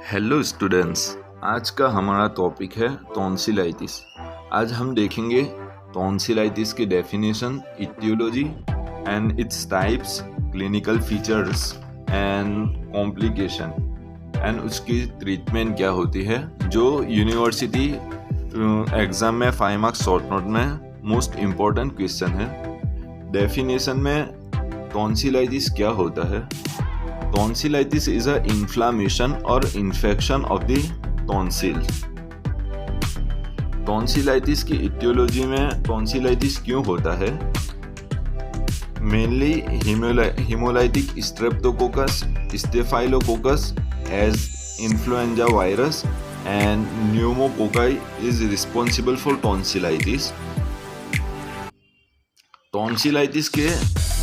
Hello students, आज का हमारा टॉपिक है टॉन्सिलाइटिस। आज हम देखेंगे टॉन्सिलाइटिस की definition, etiology and its types, clinical features and complication and उसकी ट्रीटमेंट क्या होती है, जो यूनिवर्सिटी एग्ज़ाम में 5 मार्क्स शॉर्ट नोट में मोस्ट इम्पॉर्टेंट क्वेश्चन है। डेफिनेशन में टॉन्सिलाइटिस क्या होता है? Tonsillitis is a inflammation or infection of the tonsils. Tonsillitis की इटियोलॉजी में टॉन्सिलाइटिस क्यों होता है? Mainly hemolytic streptococcus, staphylococcus as influenza virus and pneumococci is responsible for tonsillitis. Tonsillitis के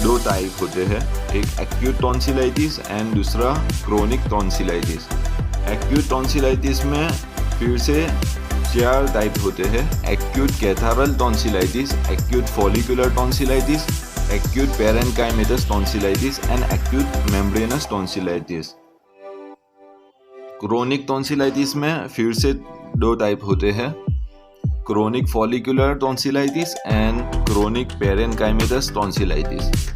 2 टाइप होते हैं, एक एक्यूट टॉन्सिलाइटिस एंड दूसरा क्रोनिक टॉन्सिलाइटिस। एक्यूट टॉन्सिलाइटिस में फिर से 4 टाइप होते हैं, acute catarrhal tonsillitis, acute follicular tonsillitis, acute parenchymatous tonsillitis and acute membranous tonsillitis. Chronic tonsillitis में फिर से 2 टाइप होते हैं, chronic follicular tonsillitis and chronic parenchymatous tonsillitis.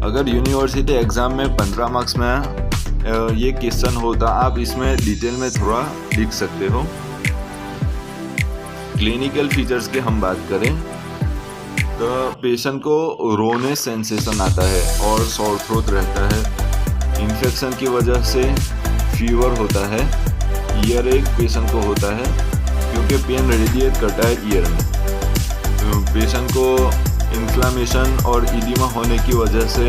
अगर यूनिवर्सिटी एग्ज़ाम में 15 मार्क्स में ये क्वेश्चन होता, आप इसमें डिटेल में थोड़ा लिख सकते हो। क्लिनिकल फीचर्स की हम बात करें तो पेशेंट को रोनेस सेंसेशन आता है और सॉर थ्रोट रहता है। इन्फेक्शन की वजह से फीवर होता है, ईयर एक पेशेंट को होता है क्योंकि पेन रेडिएट करता है ईयर में। पेशेंट को इन्फ्लामेशन और इडिमा होने की वजह से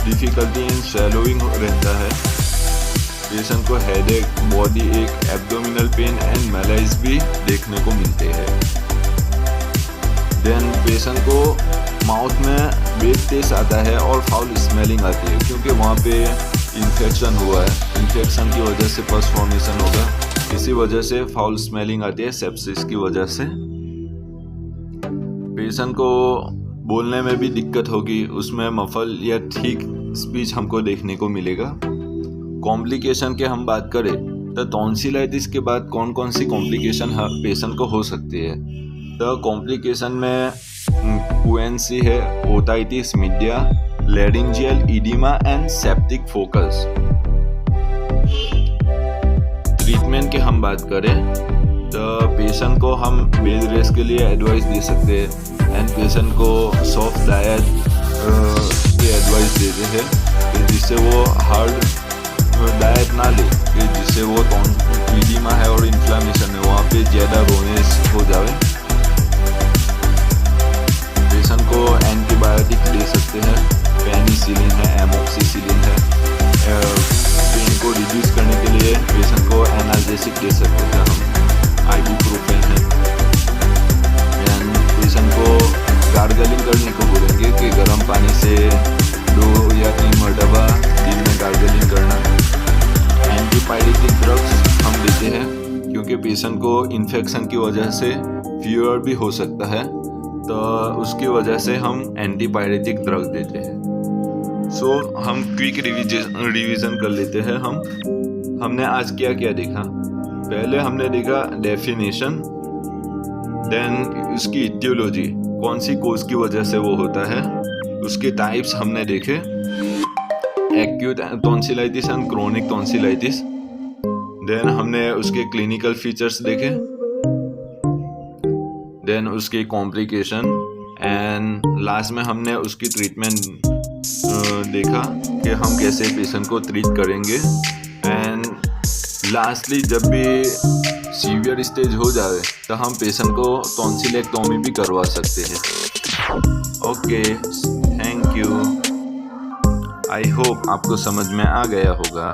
डिफ़िकल्टी इन स्वैलोइंग रहता है। पेशेंट को हेडेक, बॉडी एक, एब्डोमिनल पेन एंड मैलाइज भी देखने को मिलते हैं। देन पेशेंट को माउथ में बैड टेस्ट आता है और फाउल स्मेलिंग आती है क्योंकि वहाँ पे इन्फेक्शन हुआ है। इन्फेक्शन की वजह से पस फॉर्मेशन होगा, इसी वजह से फाउल स्मेलिंग आती है सेप्सिस की वजह से। पेशेंट को बोलने में भी दिक्कत होगी, उसमें मफल या ठीक स्पीच हमको देखने को मिलेगा। कॉम्प्लिकेशन के हम बात करें तो टॉन्सिलाइटिस के बाद कौन कौन सी कॉम्प्लिकेशन पेशेंट को हो सकती है? तो कॉम्प्लिकेशन में पुएंसी है, otitis media, laryngeal edema and septic focus. Treatment की हम बात करें तो पेशेंट को हम बेड रेस्ट के लिए एडवाइस दे सकते हैं एंड पेशेंट को सॉफ्ट डाइट की एडवाइस देते हैं जिससे वो हार्ड डाइट ना ले, जिससे वो इडिमा है और इन्फ्लामेशन है वहाँ पे ज़्यादा रोनेस हो जाए। पेशेंट को एंटीबायोटिक दे सकते हैं, पेनिसिलिन है, एमोक्सिसिलिन है। पेन को रिड्यूस करने के लिए पेशेंट को एनाल्जेसिक दे सकते हैं हम, आइबुप्रोफेन है। एंड पेशेंट को गार्गलिंग करने को बोलेंगे कि गर्म पानी से 2 या 3 मरतबा दिन में गार्गलिंग करना। एंटीपायरेटिक ड्रग्स हम देते हैं क्योंकि पेशेंट को इन्फेक्शन की वजह से फीवर भी हो सकता है, तो उसकी वजह से हम एंटीपायरेटिक ड्रग देते हैं। सो हम क्विक रिवीजन कर लेते हैं। हमने आज क्या क्या देखा? पहले हमने देखा डेफिनेशन, देन उसकी इटियोलॉजी, कौन सी कोज की वजह से वो होता है, उसके टाइप्स हमने देखे, acute tonsillitis and chronic tonsillitis. Then हमने उसके क्लिनिकल फीचर्स देखे, देन उसके कॉम्प्लिकेशन एंड लास्ट में हमने उसकी ट्रीटमेंट देखा कि हम कैसे पेशेंट को ट्रीट करेंगे। एंड लास्टली जब भी सीवियर स्टेज हो जाए तो हम पेशेंट को टॉन्सिलेक्टोमी भी करवा सकते हैं। Okay, thank you. I hope आपको समझ में आ गया होगा।